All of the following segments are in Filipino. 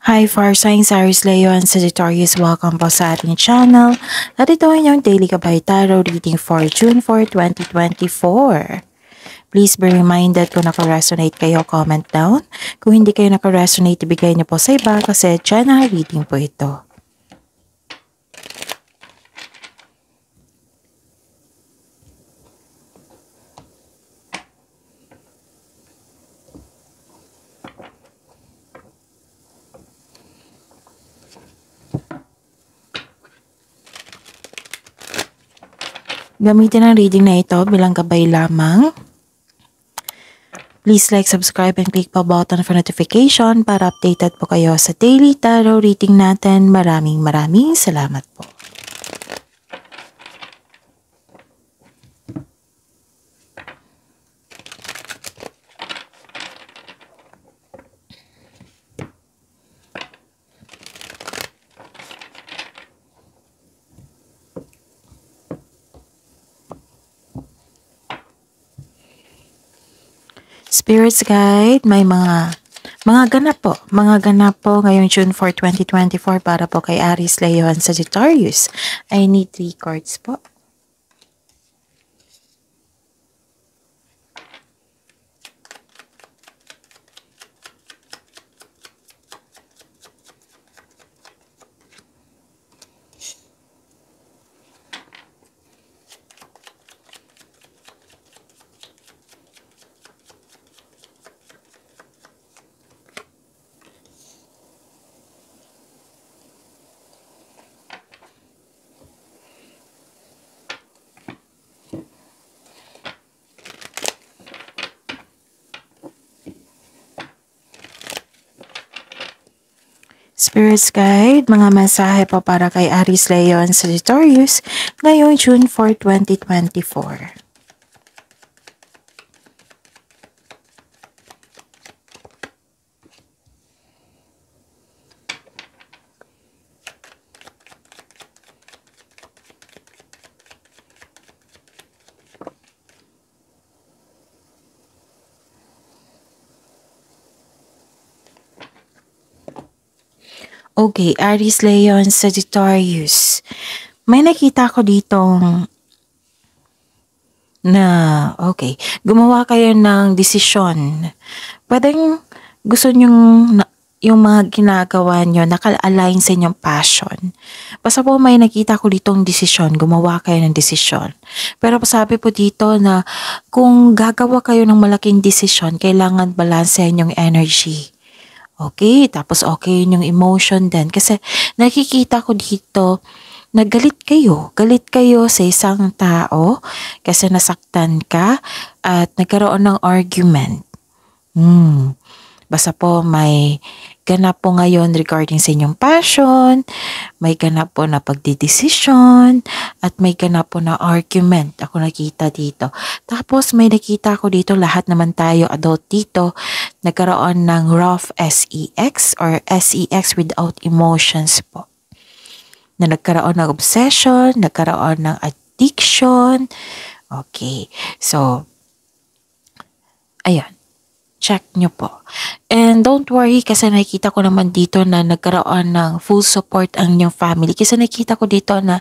Hi, Fire Signs, Aries, Leo, and Sagittarius. Welcome po sa ating channel. At ito ay inyong Daily Gabay Tarot reading for June 4, 2024. Please be reminded kung naka-resonate kayo, comment down. Kung hindi kayo naka-resonate, ibigay niyo po sa iba kasi channel reading po ito. Gamitin ang reading na ito bilang gabay lamang. Please like, subscribe, and click pa button for notification para updated po kayo sa daily tarot reading natin. Maraming salamat po. Spirits Guide, may mga ganap po ngayong June 4, 2024 para po kay Aries, Leo, and Sagittarius. I need 3 cards po. Spirits Guide, mga mensahe po para kay Aries, Leo, and Sagittarius ngayong June 4, 2024. Okay, Aries, Leo, and Sagittarius. May nakita ko ditong gumawa kayo ng desisyon. Pwedeng gusto nyong yung mga ginagawa nyo naka-align sa inyong passion. Basta po may nakita ko ditong desisyon, gumawa kayo ng desisyon. Pero sabi po dito na kung gagawa kayo ng malaking desisyon, kailangan balansehin yung energy. Okay, tapos okay yung emotion din. Kasi nakikita ko dito na galit kayo sa isang tao kasi nasaktan ka at nagkaroon ng argument. Basta po may ganap po ngayon regarding sa inyong passion, may ganap po na pagdidesisyon, at may ganap po na argument. Ako nakita dito. Tapos may nakita ko dito, lahat naman tayo adult dito, nagkaroon ng rough sex or sex without emotions po. Na nagkaroon ng obsession, nagkaroon ng addiction. Okay, so, ayan. Check nyo po. And don't worry kasi nakikita ko naman dito na nagkaroon ng full support ang inyong family. Kasi nakikita ko dito na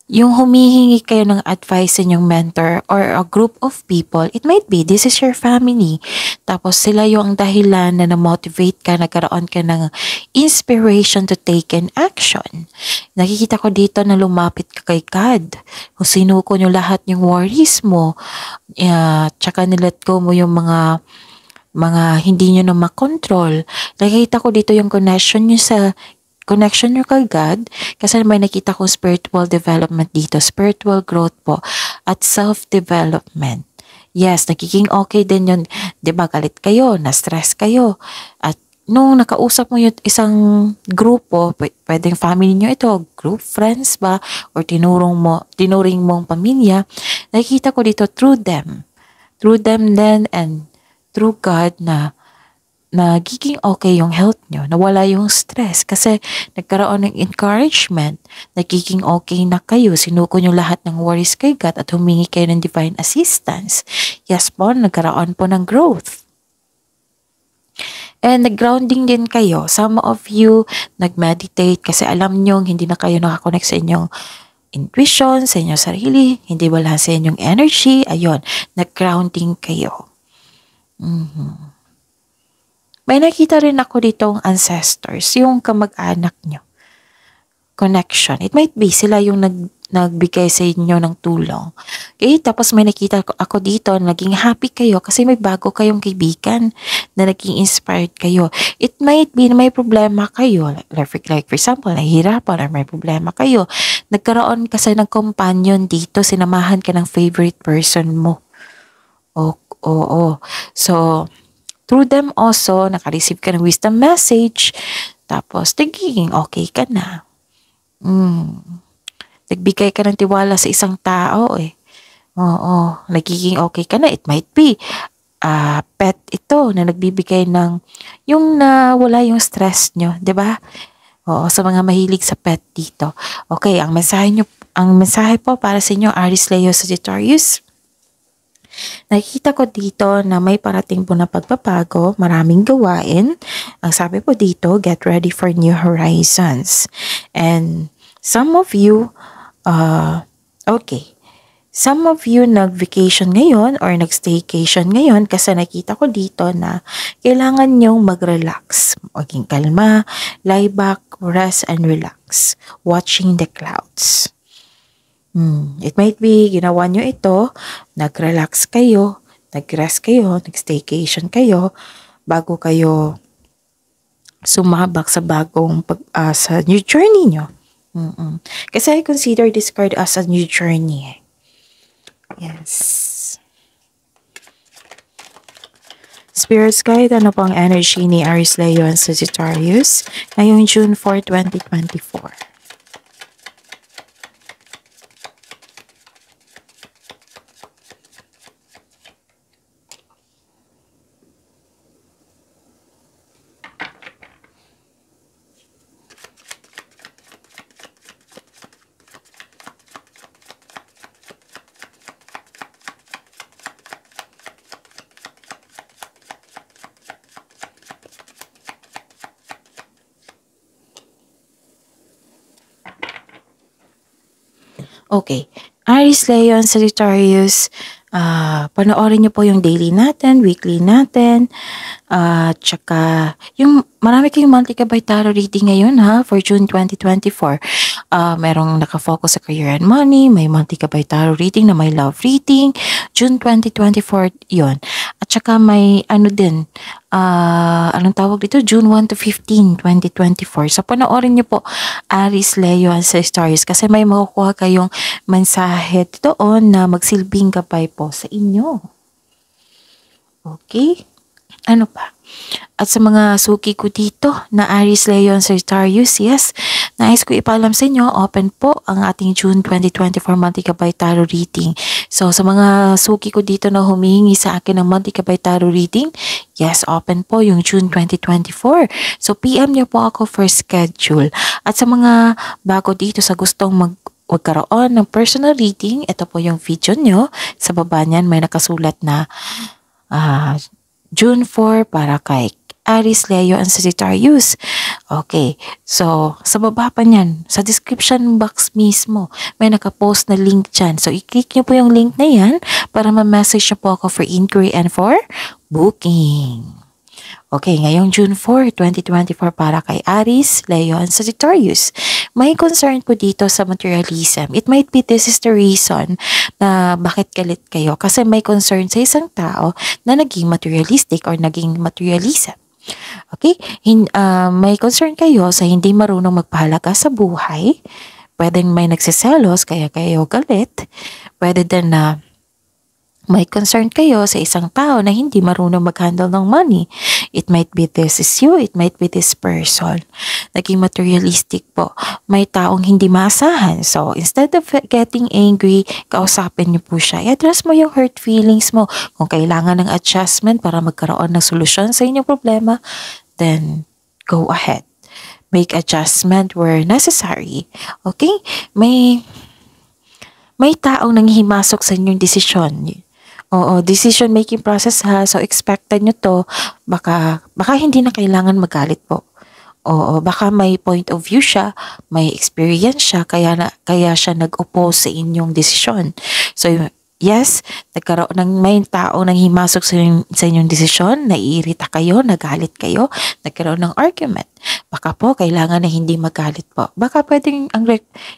yung humihingi kayo ng advice sa inyong mentor or a group of people, it might be this is your family. Tapos sila yung dahilan na na-motivate ka, nagkaroon ka ng inspiration to take an action. Nakikita ko dito na lumapit ka kay God. Kung sinuko nyo lahat yung worries mo, tsaka nilet go mo yung mga hindi nyo na makontrol. Nakikita ko dito yung connection nyo kay God kasi may nakita kong spiritual development dito, spiritual growth po at self-development. Yes, nagiging okay din yun. Diba, galit kayo, na-stress kayo. At nung nakausap mo yung isang grupo, pwedeng family nyo ito, group friends ba, or tinuring mong pamilya, nakikita ko dito through them then and through God na nagiging okay yung health nyo, nawala yung stress kasi nagkaroon ng encouragement, nagiging okay na kayo, sinuko nyo lahat ng worries kay God at humingi kayo ng divine assistance. Yes po, nagkaroon po ng growth. And nag-grounding din kayo. Some of you nag-meditate kasi alam nyo hindi na kayo nakakonect sa inyong intuition, sa inyong sarili, hindi wala sa inyong energy. Ayun, nag-grounding kayo. May nakita rin ako ditong ancestors, yung kamag-anak nyo. Connection. It might be sila yung nagbigay sa inyo ng tulong. Okay? Tapos may nakita ako dito, naging happy kayo kasi may bago kayong kaibigan na naging inspired kayo. It might be na may problema kayo. Like for example, nahihirapan or may problema kayo. Nagkaroon kasi ng companion dito, sinamahan ka ng favorite person mo. Oo. So, through them also, naka-receive ka ng wisdom message, tapos nagiging okay ka na. Nagbigay ka ng tiwala sa isang tao Oo, nagiging okay ka na. It might be pet ito na nagbibigay ng yung wala yung stress nyo, 'di ba? Oo, sa mga mahilig sa pet dito. Okay, ang mensahe po para sa inyo, Aries, Leo, Sagittarius. Nakikita ko dito na may parating po na pagpapago, maraming gawain. Ang sabi po dito, get ready for new horizons. And some of you, some of you nag-vacation ngayon or nag-staycation ngayon kasi nakita ko dito na kailangan nyong mag-relax. Maging kalma, lie back, rest and relax. Watching the clouds. It might be, ginawa nyo ito, nag-relax kayo, nag-rest kayo, nag-staycation kayo, bago kayo sumabak sa sa new journey nyo. Kasi I consider this card as a new journey. Yes. Spirit's Guide, ano pang energy ni Aries, Leo, and Sagittarius ngayong June 4, 2024? Okay. Aries, Leo, and Sagittarius, panoorin niyo po yung daily natin, weekly natin, tsaka yung marami kayong monthly kabay tarot reading ngayon for June 2024. Merong nakafocus sa career and money, may monthly kabay tarot reading na may love reading, June 2024 yon. At saka may anong tawag dito? June 1 to 15, 2024. So, panoorin niyo po Aries, Leo, and Sagittarius kasi may makukuha kayong mensahe doon na magsilbing gabay po sa inyo. Okay? Ano pa? At sa mga suki ko dito na Aries, Leo, and Sagittarius, yes, nais ko ipaalam sa inyo, open po ang ating June 2024 monthly kabay tarot reading. So, sa mga suki ko dito na humihingi sa akin ng monthly kabay tarot reading, yes, open po yung June 2024. So, PM niyo po ako for schedule. At sa mga bago dito sa gustong magkaroon ng personal reading, ito po yung video nyo. Sa baba niyan may nakasulat na June 4 para kay Aries, Leo, and Sagittarius. Okay, so sa baba pa niyan, sa description box mismo, may nakapost na link dyan. So, i-click nyo po yung link na yan para ma-message nyo po ako for inquiry and for booking. Okay, ngayong June 4, 2024 para kay Aries, Leo, and Sagittarius. May concern po dito sa materialism. It might be this is the reason na bakit galit kayo. Kasi may concern sa isang tao na naging materialistic or naging materialism. Okay? May concern kayo sa hindi marunong magpahalaga sa buhay. Pwedeng may nagsiselos kaya kayo galit. Pwede din na may concern kayo sa isang tao na hindi marunong mag-handle ng money. It might be this is you, it might be this person. Naging materialistic po. May taong hindi maasahan. So, instead of getting angry, kausapin niyo po siya. I-address mo yung hurt feelings mo. Kung kailangan ng adjustment para magkaroon ng solusyon sa inyong problema, then go ahead. Make adjustment where necessary. Okay? May taong nanghihimasok sa inyong desisyon. Oo, decision making process ha. So expected nyo to, baka hindi na kailangan magalit po. Oo, baka may point of view siya, may experience siya, kaya siya nag-oppose sa inyong desisyon. So, yes, nagkaroon ng may tao nang himasok sa inyong desisyon, naiirita kayo, nagalit kayo, nagkaroon ng argument. Baka po, kailangan na hindi magalit po. Baka pwedeng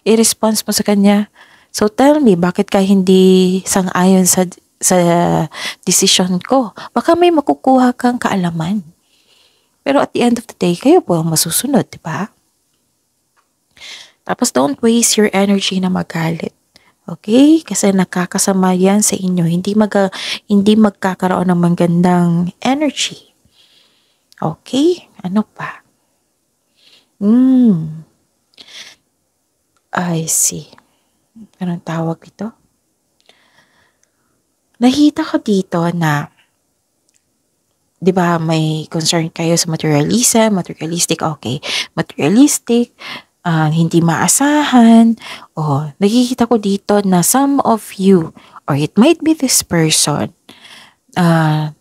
i-response mo sa kanya. So, tell me, bakit ka hindi sang-ayon sa decision ko? Baka may makukuha kang kaalaman. Pero at the end of the day, kayo po ang masusunod, di ba? Tapos don't waste your energy na magalit. Okay? Kasi nakakasama yan sa inyo. Hindi magkakaroon ng magandang energy. Okay? Ano pa? I see. Anong tawag dito? Nakita ko dito na 'di ba may concern kayo sa materialistic, okay. Materialistic, hindi maasahan. Nakikita ko dito na some of you, or it might be this person,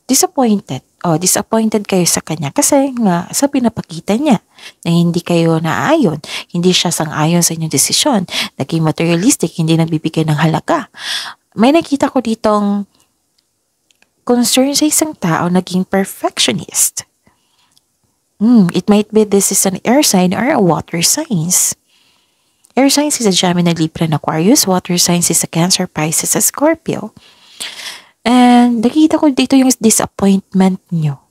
disappointed kayo sa kanya kasi nga sa pinapakita niya na hindi kayo naayon, hindi siya sang-ayon sa inyong desisyon, naging materialistic, hindi nagbibigay ng halaga. May nakita ko ditong concern sa isang tao naging perfectionist. It might be this is an air sign or a water signs. Air signs is a Gemini, Libra, and Aquarius. Water signs is a Cancer, Pisces, a Scorpio. And nakita ko dito yung disappointment nyo.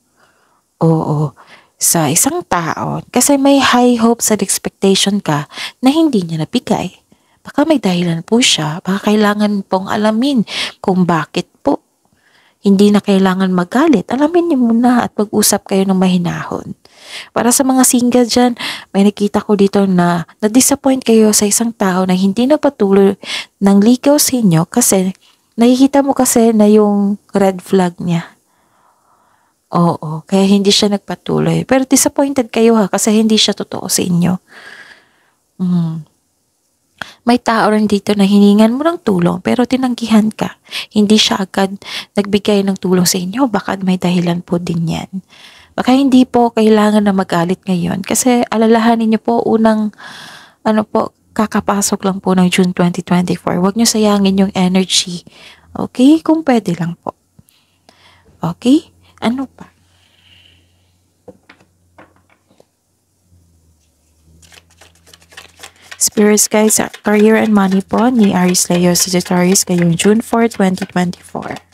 Oo. Sa isang tao. Kasi may high hopes and expectation ka na hindi niya nabigay. Baka may dahilan po siya. Baka kailangan pong alamin kung bakit po. Hindi na kailangan magalit. Alamin niyo muna at mag-usap kayo ng mahinahon. Para sa mga single dyan, may nakita ko dito na na-disappoint kayo sa isang tao na hindi nagpatuloy ng ligaw sa inyo kasi nakikita mo kasi na yung red flag niya. Oo, kaya hindi siya nagpatuloy. Pero disappointed kayo ha kasi hindi siya totoo sa inyo. May tao rin dito na hiningan mo ng tulong pero tinanggihan ka. Hindi siya agad nagbigay ng tulong sa inyo. Baka may dahilan po din yan. Baka hindi po kailangan na magalit ngayon kasi alalahanin niyo po kakapasok lang po ng June 2024. Huwag niyo sayangin yung energy. Okay? Kung pwede lang po. Okay? Ano pa? Spirits guys, career and money po ni Aries Leo Sagittarius ngayong June 4, 2024.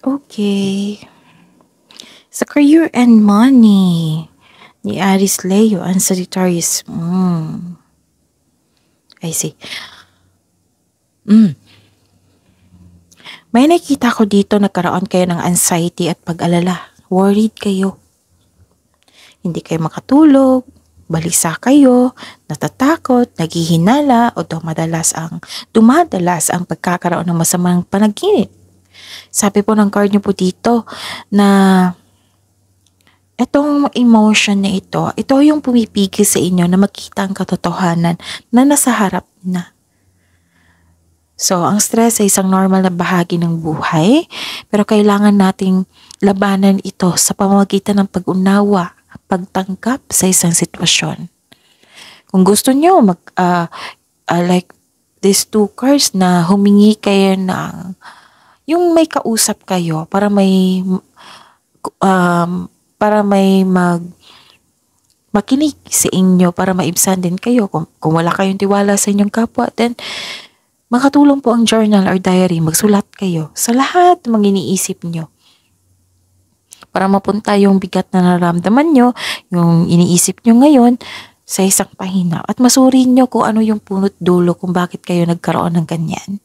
Okay. Sa career and money ni Aries Leo and Sagittarius. I see. May nakita ko dito nagkaroon kayo ng anxiety at pag-alala. Worried kayo. Hindi kayo makatulog, balisa kayo, natatakot, naghihinala o dumadalas ang pagkakaroon ng masamang panaginip. Sabi po ng card niyo po dito na itong emotion na ito yung pumipigil sa inyo na makita ang katotohanan na nasa harap na. So, ang stress ay isang normal na bahagi ng buhay, pero kailangan nating labanan ito sa pamamagitan ng pag-unawa, pagtanggap sa isang sitwasyon. Kung gusto niyo like these two cards na humingi kayo ng yung may kausap kayo para makinig sa inyo, para maibsan din kayo. Kung wala kayong tiwala sa inyong kapwa, then makatulong po ang journal or diary. Magsulat kayo sa lahat ng mga iniisip nyo. Para mapunta yung bigat na nararamdaman nyo, yung iniisip nyo ngayon, sa isang pahina. At masuri nyo kung ano yung punot dulo kung bakit kayo nagkaroon ng ganyan.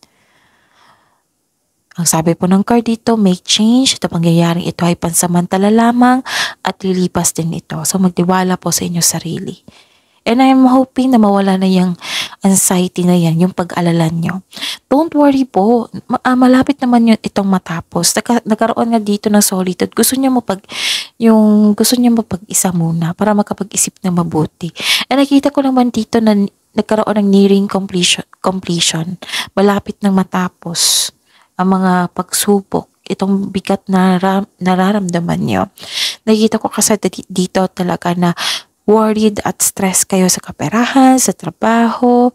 Ang sabi po ng card dito, make change. Ito pangyayaring ito ay pansamantala lamang at lilipas din ito. So magtiwala po sa inyo sarili. And I'm hoping na mawala na yung anxiety na yan, yung pag-alala nyo. Don't worry po, malapit naman yun itong matapos. Nagkaroon nga dito ng solitude. Gusto niya mapag-isa muna para makapag-isip na mabuti. And nakita ko naman dito na nagkaroon ng nearing completion. Malapit nang matapos ang mga pagsubok, itong bigat na nararamdaman nyo. Nakikita ko kasi dito talaga na worried at stress kayo sa kaperahan, sa trabaho.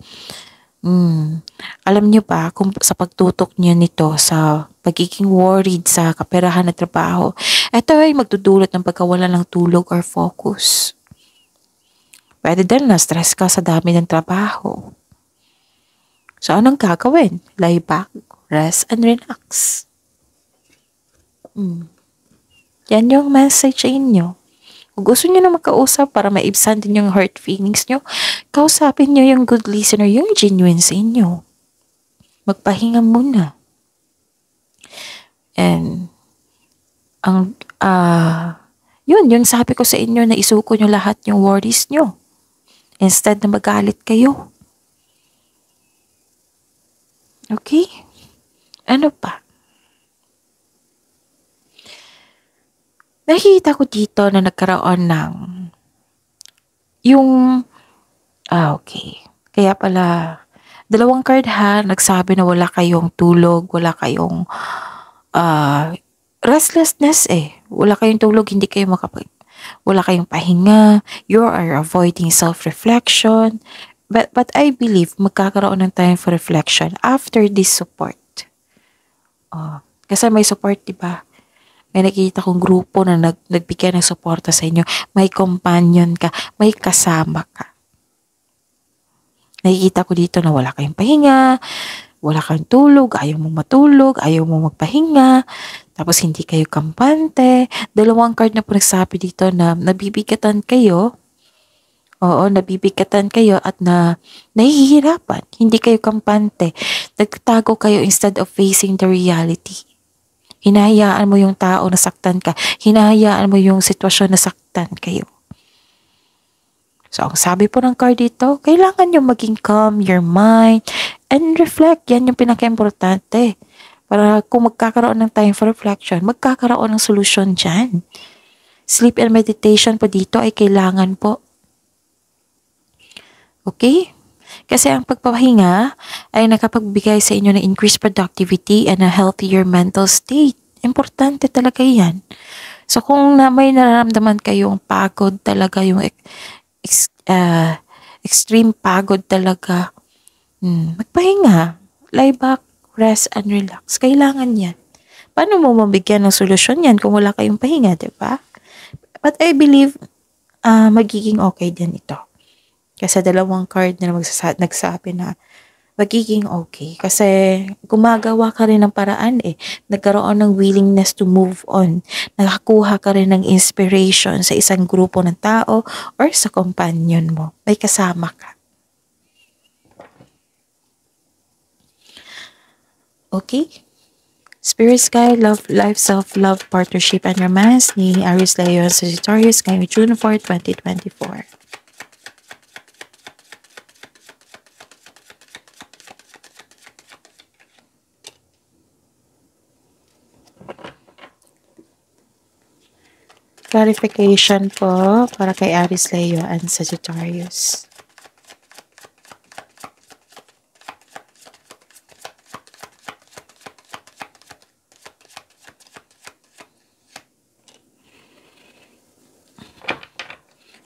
Alam nyo ba kung sa pagtutok nyo nito sa pagiging worried sa kaperahan at trabaho, ito ay magdudulot ng pagkawala ng tulog or focus. Pwede din na stress ka sa dami ng trabaho. So anong gagawin? Lie back, rest, and relax. Yan yung message sa inyo. Kung gusto nyo na makausap para maibsan din yung hurt feelings nyo, kausapin nyo yung good listener, yung genuine sa inyo. Magpahinga muna. And, yung sabi ko sa inyo na isuko nyo lahat yung worries nyo. Instead na magalit kayo. Okay? Ano pa? Nakikita ko dito na nagkaroon ng okay. Kaya pala, dalawang card ha, nagsabi na wala kayong tulog, wala kayong restlessness Wala kayong tulog, wala kayong pahinga, you are avoiding self-reflection. But I believe magkakaroon ng time for reflection after this support. Kasi may support, diba? May nakikita kong grupo na nagbigay ng suporta sa inyo. May companion ka, may kasama ka. Nakikita ko dito na wala kayong pahinga, wala kayong tulog, ayaw mong matulog, ayaw mong magpahinga, tapos hindi kayo kampante. Dalawang card na po nagsabi dito na nabibigatan kayo. Oo, nabibigatan kayo at nahihirapan. Hindi kayo kampante. Nagtatago kayo instead of facing the reality. Hinahayaan mo yung tao na saktan ka. Hinahayaan mo yung sitwasyon na saktan kayo. So, ang sabi po ng card dito, kailangan nyo maging calm your mind and reflect. Yan yung pinaka-importante. Para kung magkakaroon ng time for reflection, magkakaroon ng solusyon dyan. Sleep and meditation po dito ay kailangan po. Okay? Kasi ang pagpapahinga ay nakapagbigay sa inyo ng increased productivity and a healthier mental state. Importante talaga yan. So kung may nararamdaman kayong pagod talaga, yung extreme pagod talaga, magpahinga. Lie back, rest, and relax. Kailangan yan. Paano mo mabigyan ng solusyon yan kung wala kayong pahinga, diba? But I believe magiging okay din ito. Kasi dalawang card na nagsabi na magiging okay. Kasi gumagawa ka rin ng paraan Nagkaroon ng willingness to move on. Nakakuha ka rin ng inspiration sa isang grupo ng tao or sa companion mo. May kasama ka. Okay? Spirit Sky, Love, Life, Self-Love, Partnership, and Romance ni Aries Leo Sagittarius ngayong June 4, 2024. Clarification po para kay Aries Leo and Sagittarius.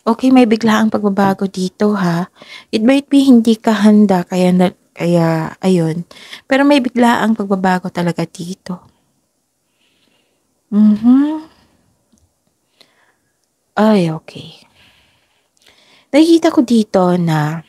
Okay, may biglaang pagbabago dito ha. It might be hindi ka handa kaya ayun. Pero may biglaang pagbabago talaga dito. Ay, okay. Nakikita ko dito na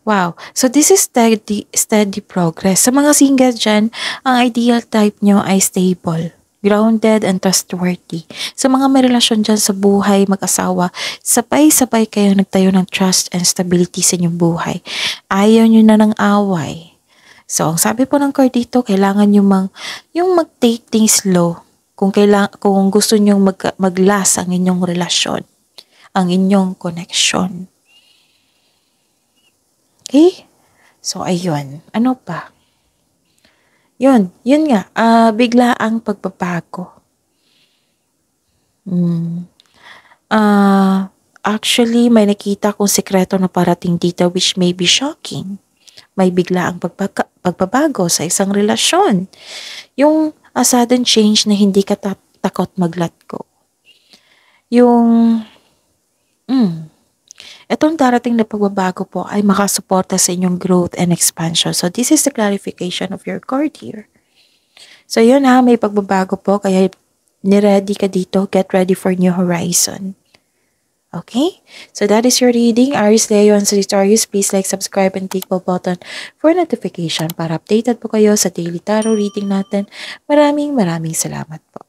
wow. So, this is steady progress. Sa mga single dyan, ang ideal type nyo ay stable. grounded and trustworthy. Sa mga may relasyon dyan sa buhay, mag-asawa, sabay-sabay kayo nagtayo ng trust and stability sa inyong buhay. Ayaw nyo na ng away. So, ang sabi po ng card dito, kailangan yung mag-take things slow. Kung gusto nyo mag-last ang inyong relasyon, ang inyong connection. Okay? So, ayun. Ano pa? Yun nga. Bigla ang pagbabago. Actually, may nakita kong sekreto na parating dito which may be shocking. May bigla ang pagbabago sa isang relasyon. Yung a sudden change na hindi ka takot mag-let go. Itong darating na pagbabago po ay makasuporta sa inyong growth and expansion. So, this is the clarification of your card here. So, yun may pagbabago po. Kaya, ni-ready ka dito. Get ready for new horizon. Okay? So, that is your reading. Aries, Leo, and Sagittarius, please like, subscribe, and click bell button for notification para updated po kayo sa daily tarot reading natin. Maraming salamat po.